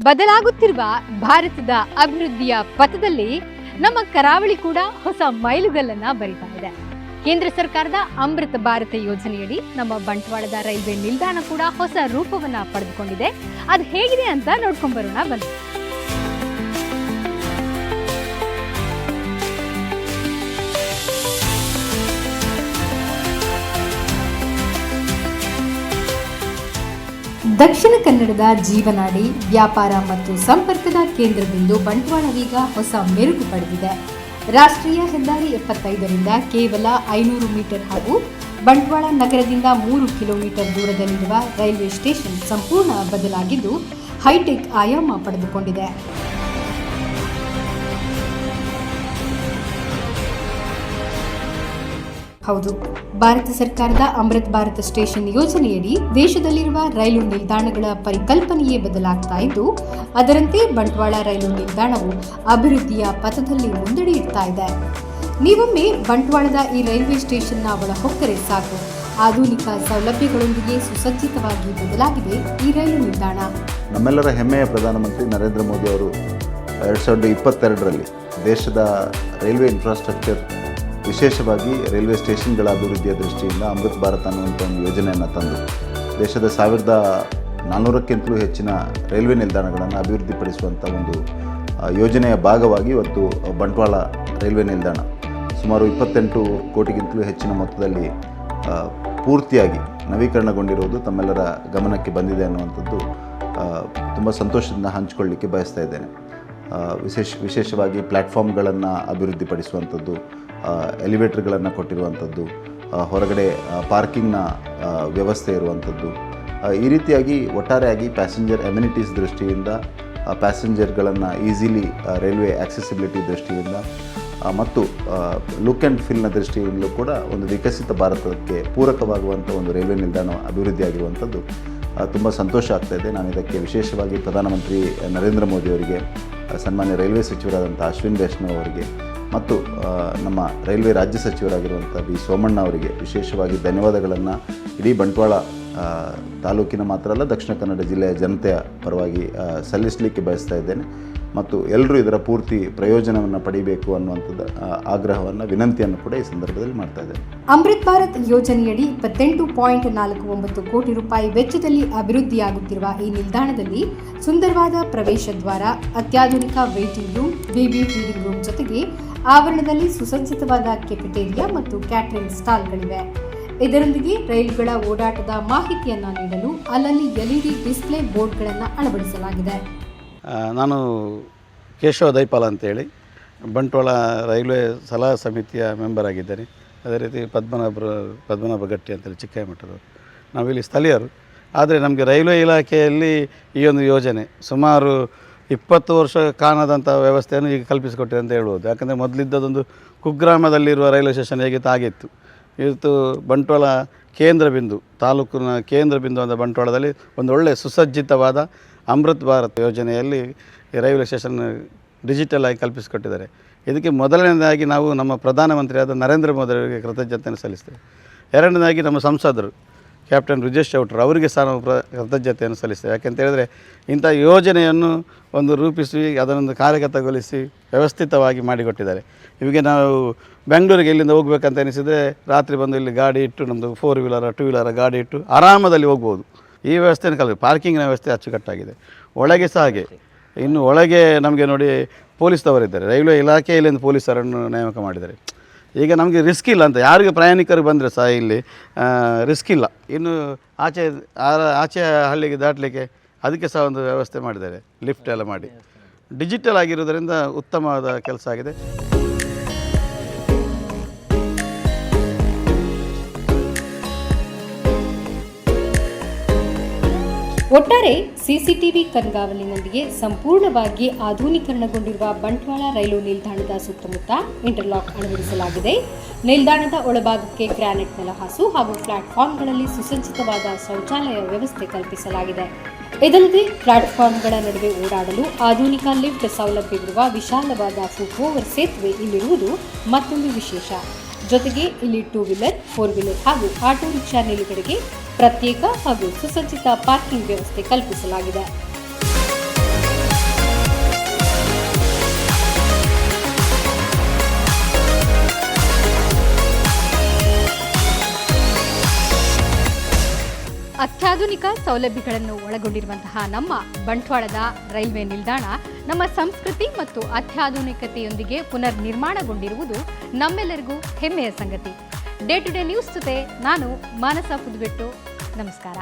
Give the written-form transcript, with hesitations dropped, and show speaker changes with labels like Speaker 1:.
Speaker 1: ಬದಲಾಗುತ್ತಿರುವ ಭಾರತದ ಅಭಿವೃದ್ಧಿಯ ಪಥದಲ್ಲಿ ನಮ್ಮ ಕರಾವಳಿ ಕೂಡ ಹೊಸ ಮೈಲುಗಲ್ಲನ್ನ ಬರಿತಾ ಇದೆ. ಕೇಂದ್ರ ಸರ್ಕಾರದ ಅಮೃತ ಭಾರತ ಯೋಜನೆಯಡಿ ನಮ್ಮ ಬಂಟ್ವಾಳದ ರೈಲ್ವೆ ನಿಲ್ದಾಣ ಕೂಡ ಹೊಸ ರೂಪವನ್ನ ಪಡೆದುಕೊಂಡಿದೆ. ಅದು ಹೇಗಿದೆ ಅಂತ ನೋಡ್ಕೊಂಡ್ ಬರೋಣ ಬನ್ನಿ. ದಕ್ಷಿಣ ಕನ್ನಡದ ಜೀವನಾಡಿ, ವ್ಯಾಪಾರ ಮತ್ತು ಸಂಪರ್ಕದ ಕೇಂದ್ರಬಿಂದು ಬಂಟ್ವಾಳವೀಗ ಹೊಸ ಮೆರುಗು ಪಡೆದಿದೆ. ರಾಷ್ಟ್ರೀಯ ಹೆದ್ದಾರಿ 75ರಿಂದ ಕೇವಲ 500 ಮೀಟರ್ ಹಾಗೂ ಬಂಟ್ವಾಳ ನಗರದಿಂದ 3 ಕಿಲೋಮೀಟರ್ ದೂರದಲ್ಲಿರುವ ರೈಲ್ವೆ ಸ್ಟೇಷನ್ ಸಂಪೂರ್ಣ ಬದಲಾಗಿದ್ದು ಹೈಟೆಕ್ ಆಯಾಮ ಪಡೆದುಕೊಂಡಿದೆ. ಹೌದು, ಭಾರತ ಸರ್ಕಾರದ ಅಮೃತ್ ಭಾರತ ಸ್ಟೇಷನ್ ಯೋಜನೆಯಡಿ ದೇಶದಲ್ಲಿರುವ ರೈಲು ನಿಲ್ದಾಣಗಳ ಪರಿಕಲ್ಪನೆಯೇ ಬದಲಾಗ್ತಾ ಇದ್ದು, ಅದರಂತೆ ಬಂಟ್ವಾಳ ರೈಲು ನಿಲ್ದಾಣವು ಅಭಿವೃದ್ಧಿಯ ಪಥದಲ್ಲಿ ಮುನ್ನಡೆಯುತ್ತಾ ಇದೆ. ನೀವೊಮ್ಮೆ ಬಂಟ್ವಾಳದ ಈ ರೈಲ್ವೆ ಸ್ಟೇಷನ್ನ ಒಳ ಹೊಕ್ಕರೆ ಸಾಕು, ಆಧುನಿಕ ಸೌಲಭ್ಯಗಳೊಂದಿಗೆ ಸುಸಜ್ಜಿತವಾಗಿ ಬದಲಾಗಿದೆ ಈ ರೈಲು ನಿಲ್ದಾಣ.
Speaker 2: ನಮ್ಮೆಲ್ಲರ ಹೆಮ್ಮೆಯ ಪ್ರಧಾನಮಂತ್ರಿ ನರೇಂದ್ರ ಮೋದಿ ಅವರು 2022ರಲ್ಲಿ ದೇಶದ ರೈಲ್ವೆ ಇನ್ಫ್ರಾಸ್ಟ್ರಕ್ಚರ್, ವಿಶೇಷವಾಗಿ ರೈಲ್ವೆ ಸ್ಟೇಷನ್ಗಳ ಅಭಿವೃದ್ಧಿಯ ದೃಷ್ಟಿಯಿಂದ ಅಮೃತ್ ಭಾರತ್ ಅನ್ನುವಂಥ ಒಂದು ಯೋಜನೆಯನ್ನು ತಂದು ದೇಶದ 1400ಕ್ಕಿಂತಲೂ ಹೆಚ್ಚಿನ ರೈಲ್ವೆ ನಿಲ್ದಾಣಗಳನ್ನು ಅಭಿವೃದ್ಧಿಪಡಿಸುವಂಥ ಒಂದು ಯೋಜನೆಯ ಭಾಗವಾಗಿ ಇವತ್ತು ಬಂಟ್ವಾಳ ರೈಲ್ವೆ ನಿಲ್ದಾಣ ಸುಮಾರು 28 ಕೋಟಿಗಿಂತಲೂ ಹೆಚ್ಚಿನ ಮೊತ್ತದಲ್ಲಿ ಪೂರ್ತಿಯಾಗಿ ನವೀಕರಣಗೊಂಡಿರುವುದು ತಮ್ಮೆಲ್ಲರ ಗಮನಕ್ಕೆ ಬಂದಿದೆ ಅನ್ನುವಂಥದ್ದು ತುಂಬ ಸಂತೋಷದಿಂದ ಹಂಚಿಕೊಳ್ಳಲಿಕ್ಕೆ ಬಯಸ್ತಾ ಇದ್ದೇನೆ. ವಿಶೇಷವಾಗಿ ಪ್ಲ್ಯಾಟ್ಫಾರ್ಮ್ಗಳನ್ನು ಅಭಿವೃದ್ಧಿಪಡಿಸುವಂಥದ್ದು, ಎಲಿವೇಟರ್ಗಳನ್ನು ಕೊಟ್ಟಿರುವಂಥದ್ದು, ಹೊರಗಡೆ ಪಾರ್ಕಿಂಗ್ನ ವ್ಯವಸ್ಥೆ ಇರುವಂಥದ್ದು, ಈ ರೀತಿಯಾಗಿ ಒಟ್ಟಾರೆಯಾಗಿ ಪ್ಯಾಸೆಂಜರ್ ಎಮ್ಯುನಿಟೀಸ್ ದೃಷ್ಟಿಯಿಂದ, ಪ್ಯಾಸೆಂಜರ್ಗಳನ್ನು ಈಸಿಲಿ ರೈಲ್ವೆ ಆಕ್ಸೆಸಿಬಿಲಿಟಿ ದೃಷ್ಟಿಯಿಂದ ಮತ್ತು ಲುಕ್ ಆ್ಯಂಡ್ ಫೀಲ್ನ ದೃಷ್ಟಿಯಿಂದಲೂ ಕೂಡ ಒಂದು ವಿಕಸಿತ ಭಾರತಕ್ಕೆ ಪೂರಕವಾಗುವಂಥ ಒಂದು ರೈಲ್ವೆ ನಿಲ್ದಾಣ ಅಭಿವೃದ್ಧಿಯಾಗಿರುವಂಥದ್ದು ತುಂಬ ಸಂತೋಷ ಆಗ್ತಾಯಿದೆ. ನಾನು ಇದಕ್ಕೆ ವಿಶೇಷವಾಗಿ ಪ್ರಧಾನಮಂತ್ರಿ ನರೇಂದ್ರ ಮೋದಿ ಅವರಿಗೆ, ಸನ್ಮಾನ್ಯ ರೈಲ್ವೆ ಸಚಿವರಾದಂಥ ಅಶ್ವಿನ್ ವೈಷ್ಣವ್ ಅವರಿಗೆ ಮತ್ತು ನಮ್ಮ ರೈಲ್ವೆ ರಾಜ್ಯ ಸಚಿವರಾಗಿರುವಂಥ ಬಿ ಸೋಮಣ್ಣ ಅವರಿಗೆ ವಿಶೇಷವಾಗಿ ಧನ್ಯವಾದಗಳನ್ನು ಇಡೀ ಬಂಟ್ವಾಳ ತಾಲೂಕಿನ ಮಾತ್ರ ಅಲ್ಲ, ದಕ್ಷಿಣ ಕನ್ನಡ ಜಿಲ್ಲೆಯ ಜನತೆಯ ಪರವಾಗಿ ಸಲ್ಲಿಸಲಿಕ್ಕೆ ಬಯಸ್ತಾ ಇದ್ದೇನೆ. ಮತ್ತು ಎಲ್ಲರೂ ಇದರ ಪೂರ್ತಿ ಪ್ರಯೋಜನವನ್ನು ಪಡೆಯಬೇಕು ಅನ್ನುವಂಥದ್ದು ಆಗ್ರಹವನ್ನು, ವಿನಂತಿಯನ್ನು ಕೂಡ ಈ ಸಂದರ್ಭದಲ್ಲಿ ಮಾಡ್ತಾ ಇದ್ದೇನೆ.
Speaker 1: ಅಮೃತ್ ಭಾರತ್ ಯೋಜನೆಯಡಿ 28.49 ಕೋಟಿ ರೂಪಾಯಿ ವೆಚ್ಚದಲ್ಲಿ ಅಭಿವೃದ್ಧಿಯಾಗುತ್ತಿರುವ ಈ ನಿಲ್ದಾಣದಲ್ಲಿ ಸುಂದರವಾದ ಪ್ರವೇಶ ದ್ವಾರ, ಅತ್ಯಾಧುನಿಕ waiting room, baby feeding room ಜೊತೆಗೆ ಆವರಣದಲ್ಲಿ ಸುಸಜ್ಜಿತವಾದ ಕೆಫೆಟೇರಿಯಾ ಮತ್ತು ಕ್ಯಾಟರಿಂಗ್ ಸ್ಟಾಲ್ಗಳಿವೆ. ಇದರೊಂದಿಗೆ ರೈಲುಗಳ ಓಡಾಟದ ಮಾಹಿತಿಯನ್ನು ನೀಡಲು ಅಲ್ಲಲ್ಲಿ LED ಡಿಸ್ಪ್ಲೇ ಬೋರ್ಡ್ಗಳನ್ನು ಅಳವಡಿಸಲಾಗಿದೆ.
Speaker 3: ನಾನು ಕೇಶವ ದೈಪಾಲ ಅಂತೇಳಿ ಬಂಟ್ವಾಳ ರೈಲ್ವೆ ಸಲಹಾ ಸಮಿತಿಯ ಮೆಂಬರ್ ಆಗಿದ್ದೇನೆ. ಅದೇ ರೀತಿ ಪದ್ಮನಾಭ ಗಟ್ಟಿ ಅಂತೇಳಿ ಚಿಕ್ಕಮಠದವರು. ನಾವಿಲ್ಲಿ ಸ್ಥಳೀಯರು. ಆದರೆ ನಮಗೆ ರೈಲ್ವೆ ಇಲಾಖೆಯಲ್ಲಿ ಈ ಒಂದು ಯೋಜನೆ ಸುಮಾರು 20 ವರ್ಷ ಕಾಣದಂಥ ವ್ಯವಸ್ಥೆಯನ್ನು ಈಗ ಕಲ್ಪಿಸಿಕೊಟ್ಟಿದೆ ಅಂತ ಹೇಳ್ಬೋದು. ಯಾಕಂದರೆ ಮೊದಲಿದ್ದದೊಂದು ಕುಗ್ರಾಮದಲ್ಲಿರುವ ರೈಲ್ವೆ ಸ್ಟೇಷನ್ ಹೇಗಿತ್ತು ಹಾಗಿತ್ತು. ಇವತ್ತು ಬಂಟ್ವಾಳ ಕೇಂದ್ರ ಬಿಂದು, ತಾಲೂಕಿನ ಕೇಂದ್ರ ಬಿಂದು ಅಂತ ಬಂಟ್ವಾಳದಲ್ಲಿ ಒಂದು ಒಳ್ಳೆಯ ಸುಸಜ್ಜಿತವಾದ ಅಮೃತ್ ಭಾರತ್ ಯೋಜನೆಯಲ್ಲಿ ರೈಲ್ವೆ ಸ್ಟೇಷನ್ ಡಿಜಿಟಲ್ ಆಗಿ ಕಲ್ಪಿಸಿಕೊಟ್ಟಿದ್ದಾರೆ. ಇದಕ್ಕೆ ಮೊದಲನೇದಾಗಿ ನಾವು ನಮ್ಮ ಪ್ರಧಾನಮಂತ್ರಿಯಾದ ನರೇಂದ್ರ ಮೋದಿ ಅವರಿಗೆ ಕೃತಜ್ಞತೆಯನ್ನು ಸಲ್ಲಿಸ್ತೇವೆ. ಎರಡನೇದಾಗಿ ನಮ್ಮ ಸಂಸದರು ಕ್ಯಾಪ್ಟನ್ ಬ್ರಿಜೇಶ್ ಚೌಟ್ರು ಅವರಿಗೆ ಸಹ ನಾವು ಕೃತಜ್ಞತೆಯನ್ನು ಸಲ್ಲಿಸ್ತೇವೆ. ಯಾಕೆಂತ ಹೇಳಿದರೆ ಇಂಥ ಯೋಜನೆಯನ್ನು ಒಂದು ರೂಪಿಸಿ ಅದನ್ನೊಂದು ಕಾರ್ಯಗತಗೊಳಿಸಿ ವ್ಯವಸ್ಥಿತವಾಗಿ ಮಾಡಿಕೊಟ್ಟಿದ್ದಾರೆ. ಇವಾಗ ನಾವು ಬೆಂಗಳೂರಿಗೆ ಇಲ್ಲಿಂದ ಹೋಗ್ಬೇಕಂತ ಎನಿಸಿದರೆ ರಾತ್ರಿ ಬಂದು ಇಲ್ಲಿ ಗಾಡಿ ಇಟ್ಟು, ನಮ್ಮದು 4 ವೀಲರ 2 ವೀಲರ ಗಾಡಿ ಇಟ್ಟು ಆರಾಮದಲ್ಲಿ ಹೋಗ್ಬೋದು. ಈ ವ್ಯವಸ್ಥೆಯನ್ನು ಕಲಿತು ಪಾರ್ಕಿಂಗಿನ ವ್ಯವಸ್ಥೆ ಅಚ್ಚುಕಟ್ಟಾಗಿದೆ. ಒಳಗೆ ಸಹ ಹಾಗೆ. ಇನ್ನು ಒಳಗೆ ನಮಗೆ ನೋಡಿ ಪೊಲೀಸ್ದವರಿದ್ದಾರೆ, ರೈಲ್ವೆ ಇಲಾಖೆಯಲ್ಲಿಂದ ಪೊಲೀಸರನ್ನು ನೇಮಕ ಮಾಡಿದ್ದಾರೆ. ಈಗ ನಮಗೆ ರಿಸ್ಕ್ ಇಲ್ಲ ಅಂತ, ಯಾರಿಗೆ ಪ್ರಯಾಣಿಕರು ಬಂದರೆ ಸಹ ಇಲ್ಲಿ ರಿಸ್ಕ್ ಇಲ್ಲ. ಇನ್ನು ಆಚೆ ಹಳ್ಳಿಗೆ ದಾಟಲಿಕ್ಕೆ ಅದಕ್ಕೆ ಸಹ ಒಂದು ವ್ಯವಸ್ಥೆ ಮಾಡಿದ್ದಾರೆ, ಲಿಫ್ಟ್ ಎಲ್ಲ ಮಾಡಿ. ಡಿಜಿಟಲ್ ಆಗಿರೋದರಿಂದ ಉತ್ತಮವಾದ ಕೆಲಸ ಆಗಿದೆ.
Speaker 1: ಒಟ್ಟಾರೆ ಸಿಸಿಟಿವಿ ಕಣ್ಗಾವಲಿನೊಂದಿಗೆ ಸಂಪೂರ್ಣವಾಗಿ ಆಧುನೀಕರಣಗೊಂಡಿರುವ ಬಂಟ್ವಾಳ ರೈಲು ನಿಲ್ದಾಣದ ಸುತ್ತಮುತ್ತ ಇಂಟರ್ಲಾಕ್ ಅಳವಡಿಸಲಾಗಿದೆ. ನಿಲ್ದಾಣದ ಒಳಭಾಗಕ್ಕೆ ಗ್ರಾನೈಟ್ ನೆಲಹಾಸು ಹಾಗೂ ಪ್ಲಾಟ್ಫಾರ್ಮ್ಗಳಲ್ಲಿ ಸುಸಜ್ಜಿತವಾದ ಶೌಚಾಲಯ ವ್ಯವಸ್ಥೆ ಕಲ್ಪಿಸಲಾಗಿದೆ. ಇದಲ್ಲದೆ ಪ್ಲಾಟ್ಫಾರ್ಮ್ಗಳ ನಡುವೆ ಓಡಾಡಲು ಆಧುನಿಕ ಲಿಫ್ಟ್ ಸೌಲಭ್ಯವಿರುವ ವಿಶಾಲವಾದ ಫುಟ್ ಓವರ್ ಸೇತುವೆ ಇಲ್ಲಿರುವುದು ಮತ್ತೊಂದು ವಿಶೇಷ. ಜೊತೆಗೆ ಇಲ್ಲಿ 2 ವೀಲರ್, 4 ವೀಲರ್ ಹಾಗೂ ಆಟೋ ರಿಕ್ಷಾ ನಿಲುಗಡೆಗೆ ಪ್ರತ್ಯೇಕ ಹಾಗೂ ಸುಸಜ್ಜಿತ ಪಾರ್ಕಿಂಗ್ ವ್ಯವಸ್ಥೆ ಕಲ್ಪಿಸಲಾಗಿದೆ. ಅತ್ಯಾಧುನಿಕ ಸೌಲಭ್ಯಗಳನ್ನು ಒಳಗೊಂಡಿರುವಂತಹ ನಮ್ಮ ಬಂಟ್ವಾಳದ ರೈಲ್ವೆ ನಿಲ್ದಾಣ ನಮ್ಮ ಸಂಸ್ಕೃತಿ ಮತ್ತು ಅತ್ಯಾಧುನಿಕತೆಯೊಂದಿಗೆ ಪುನರ್ ನಿರ್ಮಾಣಗೊಂಡಿರುವುದು ನಮ್ಮೆಲ್ಲರಿಗೂ ಹೆಮ್ಮೆಯ ಸಂಗತಿ. ಡೇ ಟು ಡೇ ನ್ಯೂಸ್ ಜೊತೆ ನಾನು ಮಾನಸ ಪುದುಬೆಟ್ಟು. ನಮಸ್ಕಾರ.